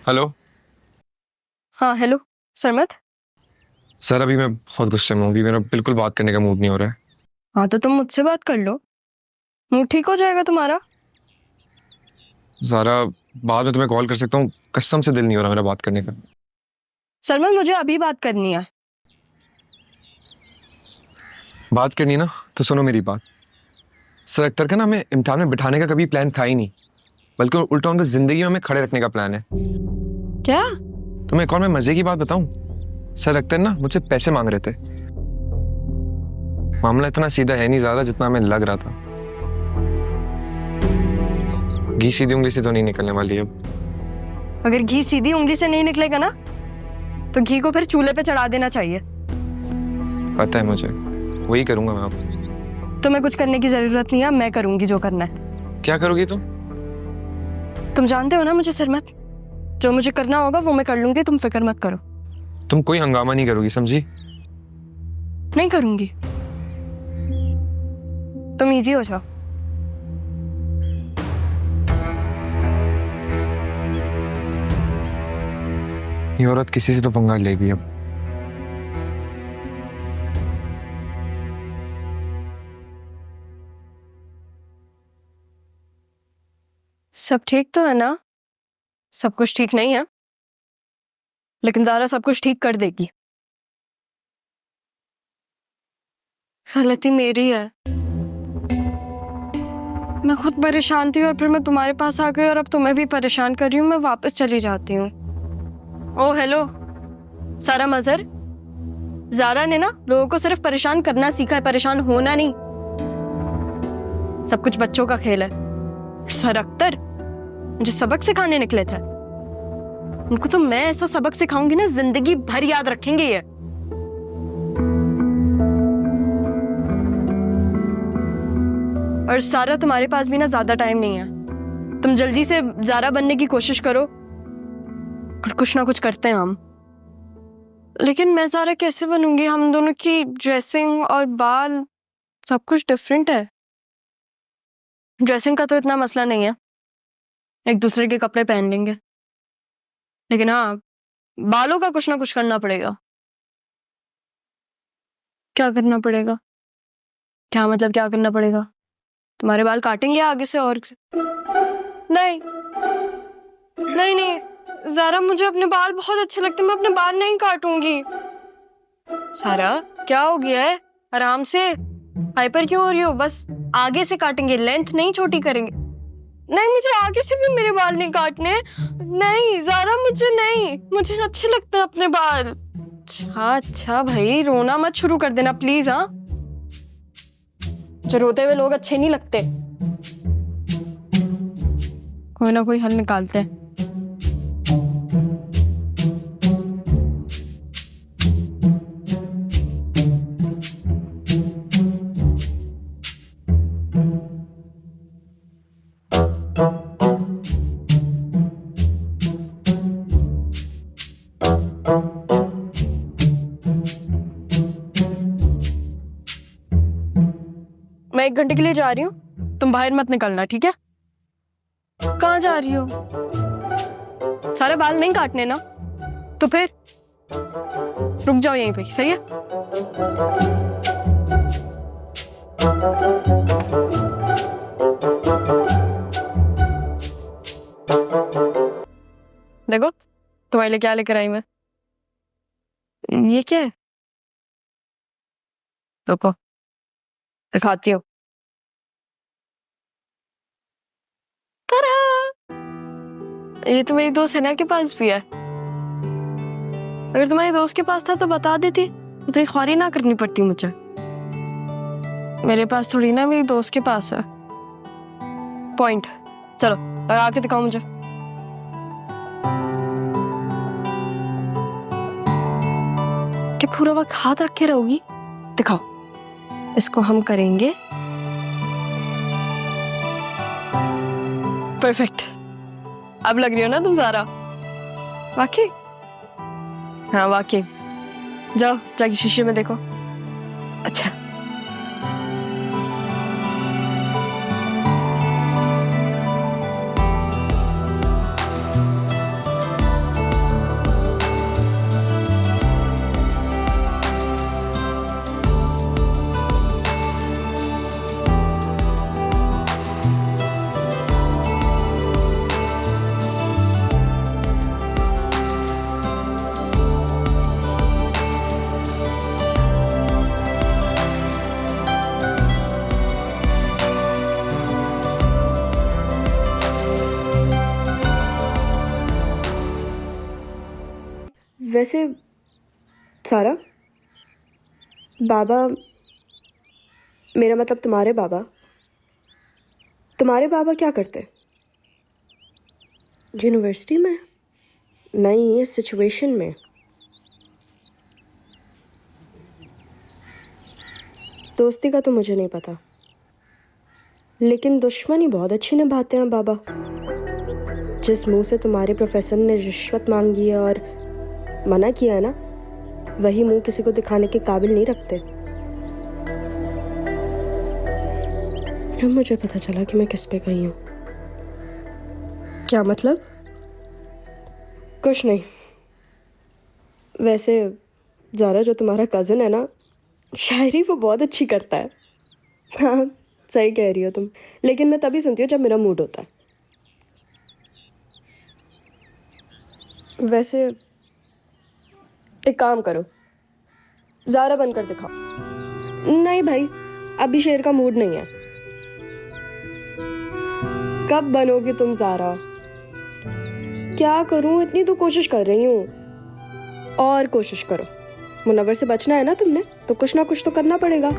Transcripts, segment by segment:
Hello. हाँ hello सरमत। Sir अभी मैं बहुत गुस्से में हूँ, अभी मेरा बिल्कुल बात करने का मूड नहीं हो रहा है। हाँ तो तुम मुझसे बात कर लो, मूड ठीक हो जाएगा तुम्हारा। ज़ारा, बाद में तुम्हें कॉल कर सकता हूँ, कसम से दिल नहीं हो रहा मेरा बात करने का। सरमत मुझे अभी बात करनी है। बात करनी है ना तो सुनो मेरी बात। सर अख्तर का ना हमें इम्तिहान में बिठाने का कभी प्लान था ही नहीं, बल्कि उल्टा उनका जिंदगी में हमें खड़े रखने का प्लान है। क्या? तुम्हें एक और मैं मजे की बात बताऊं, सर अख्तर ना मुझसे पैसे मांग रहे थे। मामला इतना सीधा है नहीं ज़्यादा जितना हमें लग रहा था। घी सीधी उंगली से तो नहीं निकलने वाली अब। अगर घी सीधी उंगली से नहीं निकलेगा ना तो घी को फिर चूल्हे पे चढ़ा देना चाहिए। पता है मुझे, वही करूंगा मैं अब। तुम्हें कुछ करने की जरूरत नहीं है, मैं करूंगी जो करना है। क्या करोगी तुम? तुम जानते हो ना मुझे सरमत, जो मुझे करना होगा वो मैं कर लूंगी, तुम फिक्र मत करो। तुम कोई हंगामा नहीं करोगी, समझी? नहीं करूंगी, तुम इजी हो जाओ। ये औरत किसी से तो पंगा लेगी अब। सब ठीक तो है ना? सब कुछ ठीक नहीं है, लेकिन ज़ारा सब कुछ ठीक कर देगी। गलती मेरी है, मैं खुद परेशान थी और फिर मैं तुम्हारे पास आ गई और अब तुम्हें भी परेशान कर रही हूँ। मैं वापस चली जाती हूँ। ओ हेलो सारा मजहर, ज़ारा ने ना लोगों को सिर्फ परेशान करना सीखा है, परेशान होना नहीं। सब कुछ बच्चों का खेल है। सर अख्तर मुझे सबक सिखाने निकले थे, उनको तो मैं ऐसा सबक सिखाऊंगी ना जिंदगी भर याद रखेंगे ये। और सारा तुम्हारे पास भी ना ज्यादा टाइम नहीं है, तुम जल्दी से ज़ारा बनने की कोशिश करो और कुछ ना कुछ करते हैं हम। लेकिन मैं ज़ारा कैसे बनूंगी? हम दोनों की ड्रेसिंग और बाल सब कुछ डिफरेंट है। ड्रेसिंग का तो इतना मसला नहीं है, एक दूसरे के कपड़े पहन लेंगे, लेकिन हाँ बालों का कुछ ना कुछ करना पड़ेगा। क्या करना पड़ेगा? क्या मतलब क्या करना पड़ेगा? तुम्हारे बाल काटेंगे आगे से और नहीं नहीं नहीं ज़ारा, मुझे अपने बाल बहुत अच्छे लगते हैं, मैं अपने बाल नहीं काटूंगी। सारा क्या हो गया है? आराम से, हाइपर क्यों हो रही हो? बस आगे से काटेंगे, लेंथ नहीं छोटी करेंगे। नहीं मुझे आगे से भी मेरे बाल नहीं काटने। नहीं ज़ारा मुझे नहीं, मुझे अच्छे लगते हैं अपने बाल। अच्छा भाई रोना मत शुरू कर देना प्लीज। हाँ जो रोते हुए लोग अच्छे नहीं लगते, कोई ना कोई हल निकालते हैं। मैं 1 घंटे के लिए जा रही हूँ, तुम बाहर मत निकलना, ठीक है? कहाँ जा रही हो? सारे बाल नहीं काटने ना, तो फिर रुक जाओ यहीं पे, सही है? देखो तुम्हारे लिए क्या लेकर आई मैं। ये क्या है? रुको दिखाती हूँ। ये तो मेरी दोस्त हिना के पास भी है। अगर तुम्हारी दोस्त के पास था तो बता देती, इतनी ख्वारी ना करनी पड़ती मुझे। मेरे पास थोड़ी ना, मेरी दोस्त के पास है। पॉइंट, चलो लगा के दिखाओ मुझे। क्या पूरा वक्त हाथ रखे रहोगी? दिखाओ, इसको हम करेंगे परफेक्ट। अब लग रही हो ना तुम ज़ारा? वाकई? हाँ वाकई। जाओ जाके शीशे में देखो। अच्छा वैसे सारा, बाबा, मेरा मतलब तुम्हारे बाबा क्या करते? यूनिवर्सिटी में? नहीं, इस सिचुएशन में। दोस्ती का तो मुझे नहीं पता, लेकिन दुश्मनी बहुत अच्छी निभाते हैं बाबा। जिस मुंह से तुम्हारे प्रोफेसर ने रिश्वत मांगी है और मना किया है ना, वही मुंह किसी को दिखाने के काबिल नहीं रखते। फिर मुझे पता चला कि मैं किस पे गई हूँ। क्या मतलब? कुछ नहीं। वैसे ज़ारा, जो तुम्हारा कज़न है ना, शायरी वो बहुत अच्छी करता है। हाँ, सही कह रही हो तुम, लेकिन मैं तभी सुनती हूँ जब मेरा मूड होता है। वैसे एक काम करो, ज़ारा बनकर दिखाओ। नहीं भाई, अभी शेर का मूड नहीं है। कब बनोगे तुम ज़ारा? क्या करूं, इतनी तो कोशिश कर रही हूँ। और कोशिश करो, मुनव्वर से बचना है ना तुमने, तो कुछ ना कुछ तो करना पड़ेगा।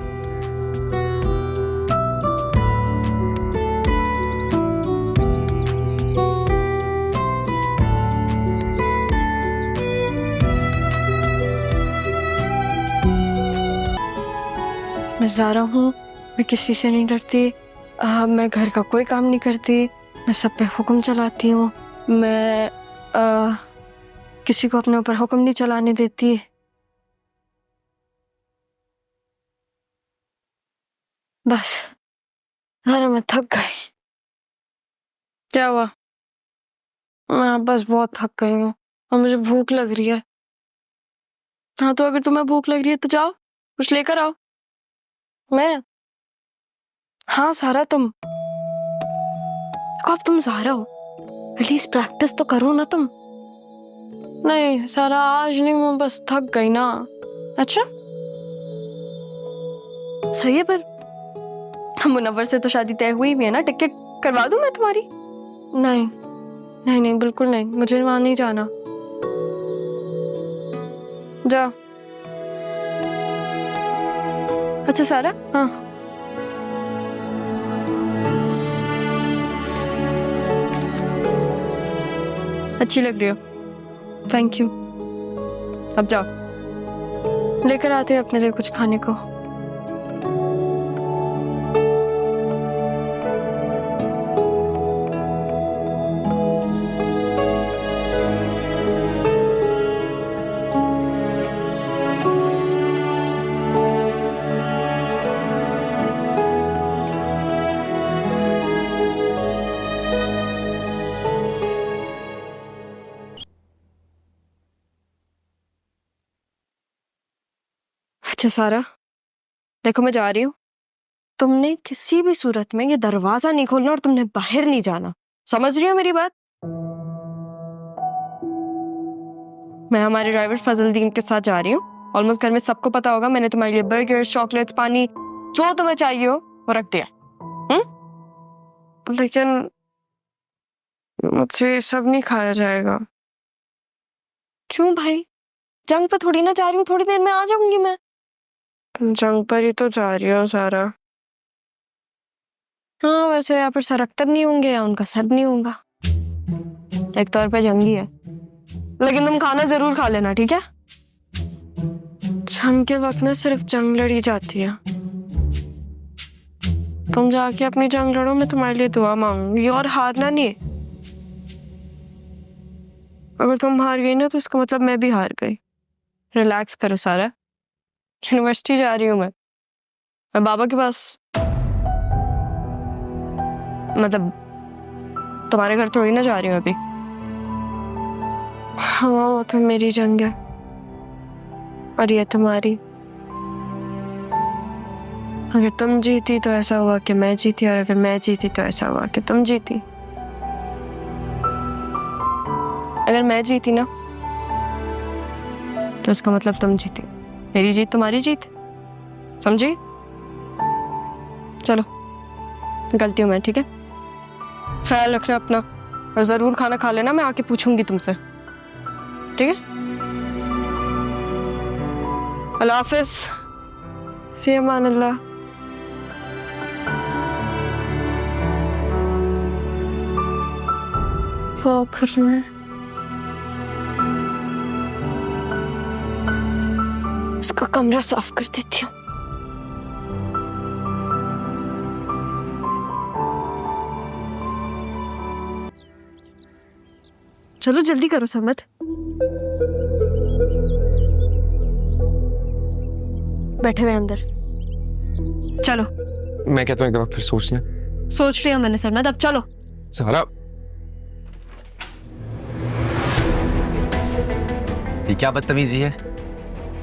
मैं ज़ारा हूँ, मैं किसी से नहीं डरती। मैं घर का कोई काम नहीं करती, मैं सब पे हुक्म चलाती हूँ। मैं किसी को अपने ऊपर हुक्म नहीं चलाने देती। बस ज़ारा, मैं थक गई। क्या हुआ? मैं बस बहुत थक गई हूँ और मुझे भूख लग रही है। हाँ, तो अगर तुम्हें भूख लग रही है तो जाओ, कुछ लेकर आओ। मैं? हाँ सारा, तुम कब? तुम ज़ारा हो, एटलीस्ट प्रैक्टिस तो करो ना तुम। नहीं सारा, आज नहीं, मैं बस थक गई ना। अच्छा सही है, पर मुनव्वर से तो शादी तय हुई भी है ना, टिकट करवा दूं मैं तुम्हारी? नहीं नहीं नहीं, बिल्कुल नहीं, मुझे वहां नहीं जाना। जाओ। अच्छा सारा, हाँ अच्छी लग रही हो, थैंक यू। अब जाओ, लेकर आते हैं अपने लिए कुछ खाने को। अच्छा सारा, देखो मैं जा रही हूँ, तुमने किसी भी सूरत में ये दरवाजा नहीं खोलना और तुमने बाहर नहीं जाना, समझ रही हो मेरी बात? मैं हमारे ड्राइवर फजलदीन के साथ जा रही हूँ। ऑलमोस्ट घर में सबको पता होगा, मैंने तुम्हारे लिए बर्गर, चॉकलेट्स, पानी, जो तुम्हें चाहिए हो वो रख दिया। लेकिन मुझसे ये सब नहीं खाया जाएगा। क्यों भाई? जंग पर थोड़ी ना जा रही हूँ, थोड़ी देर में आ जाऊंगी मैं। तुम जंग पर ही तो जा रही हो सारा। हाँ, वैसे यहाँ पर सर अख्तर नहीं होंगे या उनका सर नहीं होगा, एक तौर पे जंगी है, लेकिन तुम खाना जरूर खा लेना, ठीक है? जंग के वक्त ना सिर्फ जंग लड़ी जाती है। तुम जाके अपनी जंग लड़ो, मैं तुम्हारे लिए दुआ मांगूंगी, और हारना नहीं। अगर तुम हार गई ना तो इसका मतलब मैं भी हार गई। रिलैक्स करो सारा, यूनिवर्सिटी जा रही हूँ मैं बाबा के पास, मतलब तुम्हारे घर थोड़ी ना जा रही हूँ अभी। हाँ, वो तो मेरी जंग है और ये तुम्हारी। अगर तुम जीती तो ऐसा हुआ कि मैं जीती, और अगर मैं जीती तो ऐसा हुआ कि तुम जीती। अगर मैं जीती ना तो इसका मतलब तुम जीती, मेरी जीत तुम्हारी जीत, समझी? चलो, गलती हूँ मैं, ठीक है? ख्याल रखना अपना, और जरूर खाना खा लेना, मैं आके पूछूंगी तुमसे, ठीक है? अल्लाह हाफिज, फी अमान अल्लाह। वो कर रहे हैं। उसका कमरा साफ कर देती हूँ। चलो जल्दी करो समत। बैठे हुए अंदर, चलो। मैं कहता हूँ एक दफा फिर सोच लें। सोच लिया मैंने सरमत, अब चलो। सारा ये क्या बदतमीजी है?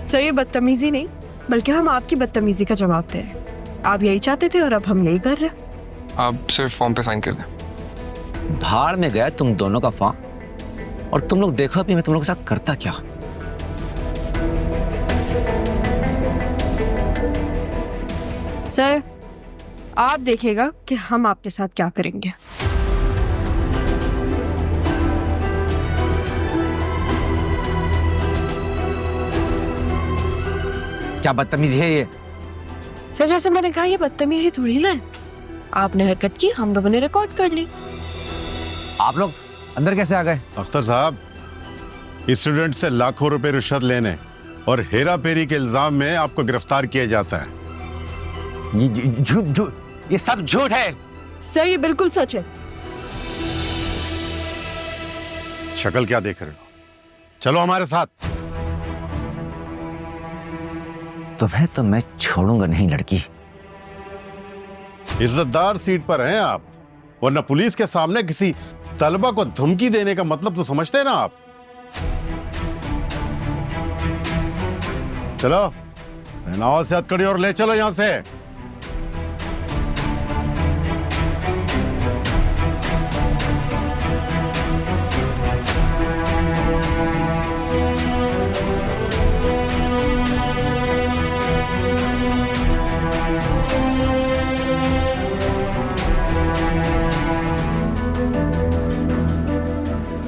सर ये बदतमीजी नहीं, बल्कि हम आपकी बदतमीजी का जवाब दे रहे हैं। आप यही चाहते थे और अब हम यही कर रहे हैं। आप सिर्फ फॉर्म पे साइन कर दें। भाड़ में गया तुम दोनों का फॉर्म, और तुम लोग देखो अभी मैं तुम लोगों के साथ करता क्या। सर आप देखिएगा कि हम आपके साथ क्या करेंगे। क्या बदतमीजी है ये? सर जैसे मैंने कहा ये बदतमीजी थोड़ी ना है। आपने हरकत की, हम लोगों ने रिकॉर्ड कर ली। आप लोग अंदर कैसे आ गए? अख्तर साहब, स्टूडेंट से लाखों रुपए रिश्वत लेने और हेरा फेरी के इल्जाम में आपको गिरफ्तार किया जाता है। ये झूठ झूठ, ये सब झूठ है। सर ये बिल्कुल सच है। शक्ल क्या देख रहे हो? चलो हमारे साथ। तुम्हें तो मैं छोड़ूंगा नहीं लड़की। इज्जतदार सीट पर हैं आप, वरना पुलिस के सामने किसी तलबा को धमकी देने का मतलब तो समझते हैं ना आप। चलो पहनाओ से हथकड़ी और ले चलो यहां से।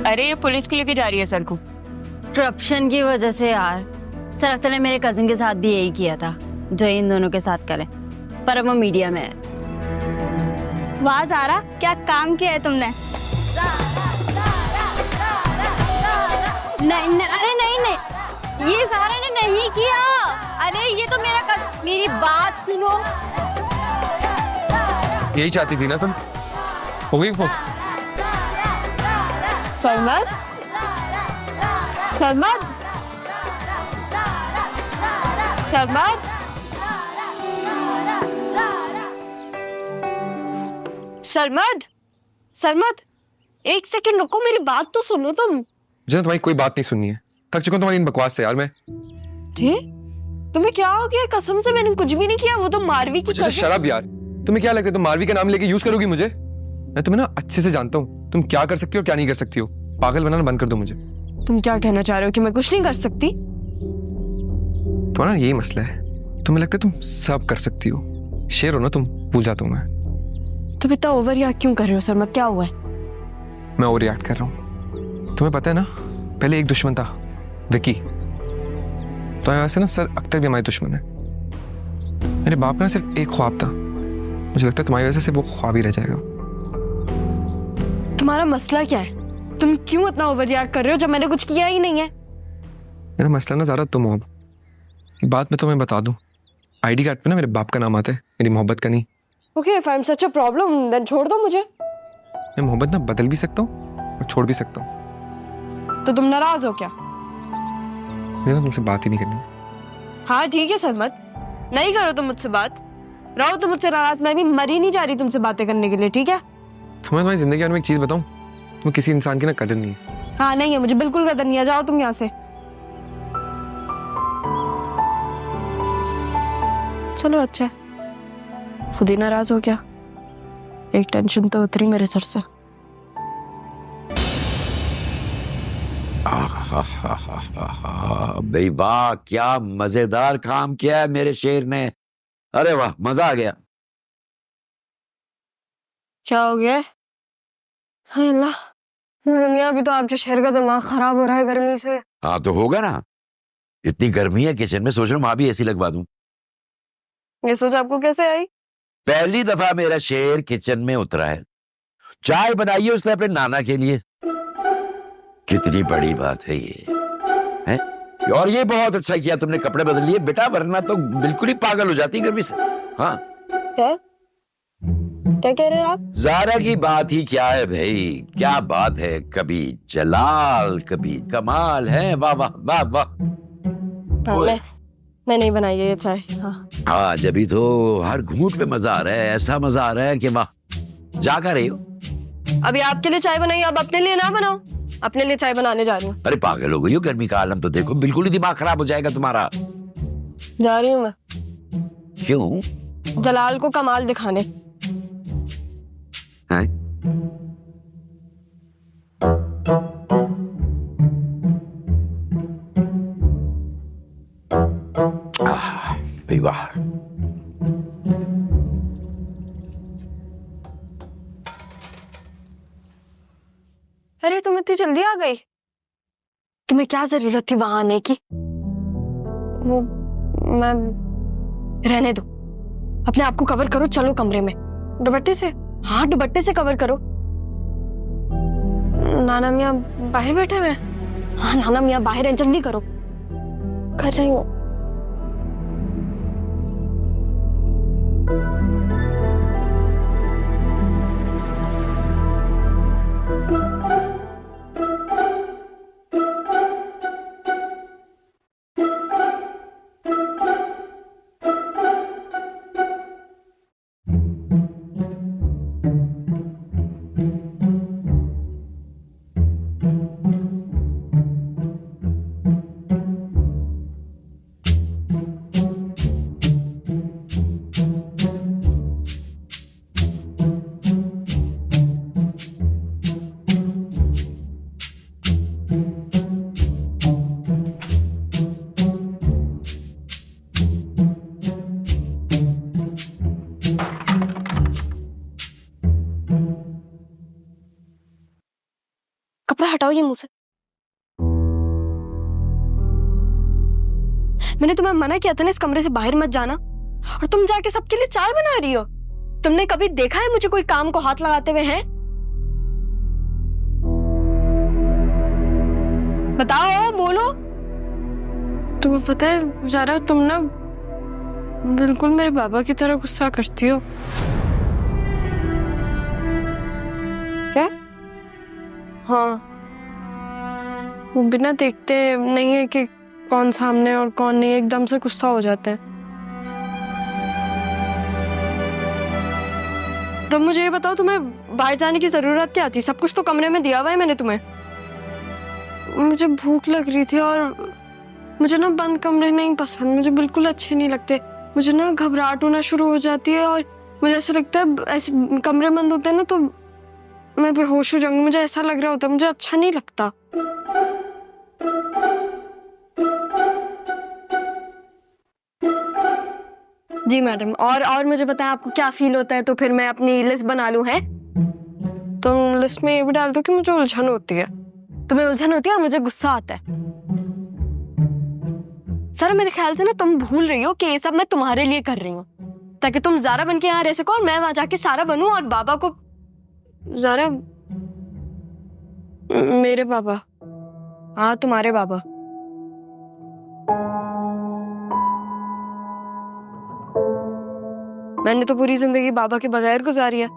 अरे ये पुलिस क्यों लेके जा रही है सर को? करप्शन की वजह से यार। सर अख्तर ने मेरे कजिन के साथ भी यही किया था जो इन दोनों के साथ करे, पर अब वो मीडिया में है। वाह ज़ारा, क्या काम किया है तुमने? नहीं अरे नहीं, ये ज़ारा ने नहीं किया। अरे ये तो मेरी बात सुनो। यही चाहती थी ना तुम? हो गई वो? सरमत, सरमत, सरमत, सरमत, सरमत, एक सेकंड रुको, मेरी बात तो सुनो तुम। मुझे तुम्हारी कोई बात नहीं सुननी है। थक चुका हूं तुम्हारी इन बकवास से यार मैं। ठीक? तुम्हें क्या हो गया? कसम से मैंने कुछ भी नहीं किया। वो तो मारवी की मुझे शराब यार। तुम्हें क्या लगता है तुम मारवी का नाम लेके यूज करोगी मुझे? मैं तुम्हें ना अच्छे से जानता हूँ, तुम क्या कर सकती हो और क्या नहीं कर सकती हो। पागल बनाना बंद कर दो मुझे। तुम क्या कहना चाह रहे हो कि मैं कुछ नहीं कर सकती? तुम्हारा यही मसला है, तुम्हें लगता है तुम सब कर सकती हो। शेर हो ना तुम, भूल जाता हूँ मैं। तुम इतना ओवर रिएक्ट क्यों कर रहे हो सरमत? क्या हुआ है? मैं ओवर रिएक्ट कर रहा हूँ। तुम्हें पता है ना, पहले एक दुश्मन था, विकी। तो वैसे ना सर अख्तर भी हमारे दुश्मन है। मेरे बाप में सिर्फ एक ख्वाब था, मुझे लगता है तुम्हारी वजह से वो ख्वाब ही रह जाएगा। तुम्हारा मसला क्या है? तुम क्यों इतना ओवर रिएक्ट कर रहे हो जब मैंने कुछ किया ही नहीं है? मेरा मसला ना ज़्यादा तुम हो। अब एक बात मैं तुम्हें बता दूं, आईडी कार्ड पे ना मेरे बाप का नाम आता है, मेरी मोहब्बत का नहीं। Okay, if I am such a problem then छोड़ दो मुझे। मैं मोहब्बत ना बदल भी सकता हूँ और छोड़ भी सकता हूँ। तो तुम नाराज हो क्या? मुझे ना तुमसे बात ही नहीं करनी। हाँ ठीक है सरमत, नहीं करो तुम मुझसे बात। रहो तुम मुझसे नाराज, मैं भी मरी नहीं जा रही तुमसे बातें करने के लिए, ठीक है? तुम्हें तुम्हारी जिंदगी में एक चीज बताऊं, तुम्हें किसी इंसान की ना कदर नहीं है। हाँ नहीं है, मुझे बिल्कुल कदर नहीं है। जाओ तुम यहाँ से। चलो अच्छा है, खुद ही नाराज हो गया। एक टेंशन तो उतरी मेरे सर से। भाई वाह, क्या मजेदार काम किया है मेरे शेर ने। अरे वाह, मजा आ गया। क्या हो गया? हाय अल्लाह, अभी तो आपके शहर का दिमाग खराब हो रहा है गर्मी से। हाँ तो होगा ना, इतनी गर्मी है किचन में, सोच रहा हूँ वहां भी एसी लगवा दूं। ये सोच आपको कैसे आई? पहली दफा मेरा शेर किचन में उतरा है, चाय बनाई है उसने अपने नाना के लिए। कितनी बड़ी बात है ये, है? और ये बहुत अच्छा किया तुमने कपड़े बदल लिए बेटा, वरना तो बिल्कुल ही पागल हो जाती गर्मी से। हाँ, क्या क्या कह रहे हैं आप? ज़ारा की बात ही क्या है भाई, क्या बात है, कभी जलाल कभी कमाल है। वाह वाह वाह वाह। हाँ, मैं नहीं बनाई है ये चाय। हाँ जब तो हर घूंट पे मजा आ रहा है, ऐसा मजा आ रहा है कि वाह। जा कर रही हो? अभी आपके लिए चाय बनाई, अब अपने लिए ना बनाओ। अपने लिए चाय बनाने जा रही हूँ। अरे पागल हो गई हो, गर्मी का आलम तो देखो, बिल्कुल ही दिमाग खराब हो जाएगा तुम्हारा। जा रही हूँ मैं। क्यों? जलाल को कमाल दिखाने। हैं? भाई वाह। अरे तुम इतनी जल्दी आ गई? तुम्हें क्या जरूरत थी वहां आने की? वो मैं रहने दो, अपने आप को कवर करो, चलो कमरे में। दुपट्टे से? हाँ दुपट्टे से कवर करो। नाना मियाँ बाहर बैठे हुए हैं। हाँ नाना मियाँ बाहर हैं, जल्दी करो। कर रही हूँ। कपड़ा हटाओ ये मुंह से। मैंने तुम्हें मना किया था ना इस कमरे से बाहर मत जाना, और तुम जाके सबके लिए चाय बना रही हो। तुमने कभी देखा है मुझे कोई काम को हाथ लगाते हुए? हैं बताओ, बोलो। तुम्हें पता है ज़ारा, तुम ना बिल्कुल मेरे बाबा की तरह गुस्सा करती हो। क्या? हाँ, वो बिना देखते नहीं है कि कौन सामने और कौन नहीं, एकदम से गुस्सा हो जाते हैं। तो मुझे ये बताओ, तुम्हें बाहर जाने की जरूरत क्या थी? सब कुछ तो कमरे में दिया हुआ है मैंने तुम्हें। मुझे भूख लग रही थी और मुझे ना बंद कमरे नहीं पसंद, मुझे बिल्कुल अच्छे नहीं लगते। मुझे ना घबराहट होना शुरू हो जाती है और मुझे ऐसा लगता है ऐसे कमरे बंद होते हैं ना तो मैं बेहोश हो जाऊंगी। मुझे ऐसा लग रहा होता है, मुझे अच्छा नहीं लगता। जी मैडम, और मुझे बताएं आपको क्या फील होता है, तो फिर मैं अपनी लिस्ट बना लूं। है तुम लिस्ट में ये भी डाल दो कि मुझे उलझन होती है। तुम्हें उलझन होती है और मुझे गुस्सा आता है। सर मेरे ख्याल से ना तुम भूल रही हो कि ये सब मैं तुम्हारे लिए कर रही हूँ, ताकि तुम ज़ारा बन के यहाँ रह सको और मैं वहां जाके सारा बनूं और बाबा को। ज़ारा मेरे बाबा? हाँ तुम्हारे बाबा। मैंने तो पूरी जिंदगी बाबा के बगैर गुजारी है।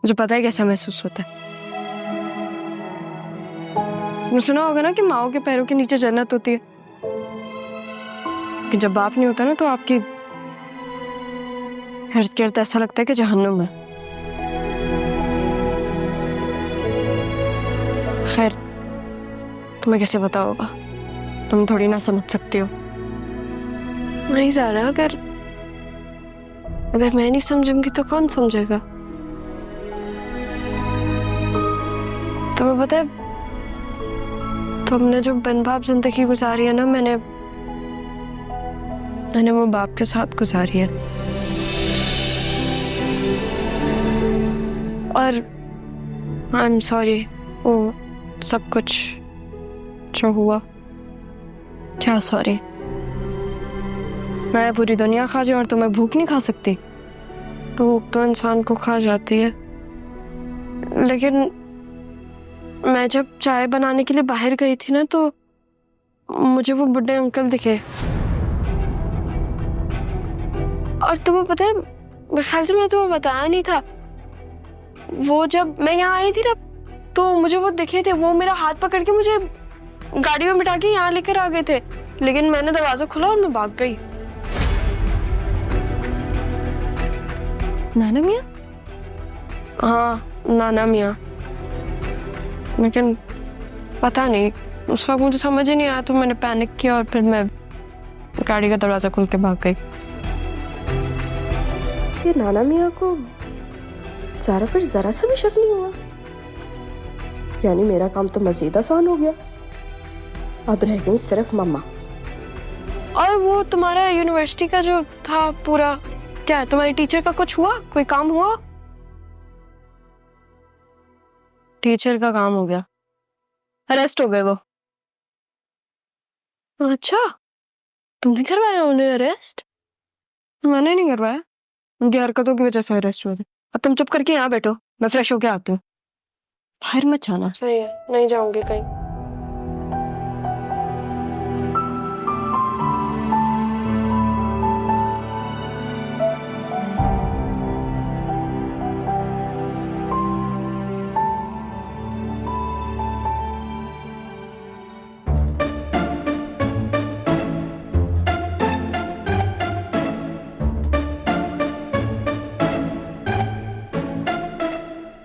मुझे पता है कैसा महसूस होता है। तुमने सुना होगा ना कि माओ के पैरों के नीचे जन्नत होती है, कि जब बाप नहीं होता ना तो आपकी इर्द गिर्द ऐसा लगता है कि जहन्नुम है। खैर तुम्हें कैसे पता होगा, तुम थोड़ी ना समझ सकती हो। नहीं ज़ारा, अगर मैं नहीं समझूंगी तो कौन समझेगा? तुम्हें पता है तुमने जो बिन बाप जिंदगी गुजारी है ना, मैंने वो बाप के साथ गुजारी है। और आई एम सॉरी वो सब कुछ जो हुआ। क्या सॉरी? मैं पूरी दुनिया खा जाऊं और तुम्हें भूख नहीं खा सकती? भूख तो इंसान को खा जाती है, लेकिन मैं जब चाय बनाने के लिए बाहर गई थी ना, तो मुझे वो बुढ़े अंकल दिखे। और तुम्हें पता है, मेरे ख्याल से मैं तुम्हें बताया नहीं था, वो जब मैं यहाँ आई थी ना, तो मुझे वो दिखे थे। वो मेरा हाथ पकड़ के मुझे गाड़ी में बिठा के यहाँ लेकर आ गए थे, लेकिन मैंने दरवाजा खोला और मैं भाग गई। नाना मियाँ? हाँ, नाना मियाँ। लेकिन पता नहीं, उस वक्त मुझे समझ ही नहीं आया, तो मैंने पैनिक किया और फिर मैं गाड़ी का दरवाजा खोल के भाग गई। ये नाना मियाँ को ज़ारा पर ज़रा सा भी शक नहीं हुआ? यानी मेरा काम तो मज़ीद आसान हो गया। अब रह गई सिर्फ मम्मा। और वो तुम्हारा यूनिवर्सिटी का जो था पूरा, क्या तुम्हारी टीचर का कुछ हुआ? कोई काम हुआ? टीचर का काम हो गया, अरेस्ट हो गए वो। अच्छा, तुमने करवाया उन्हें अरेस्ट? मैंने नहीं करवाया, उनकी हरकतों की वजह से अरेस्ट हुए थे। अब तुम चुप करके यहाँ बैठो, मैं फ्रेश होके आती हूँ। बाहर मत जाना। सही है, नहीं जाऊंगी कहीं।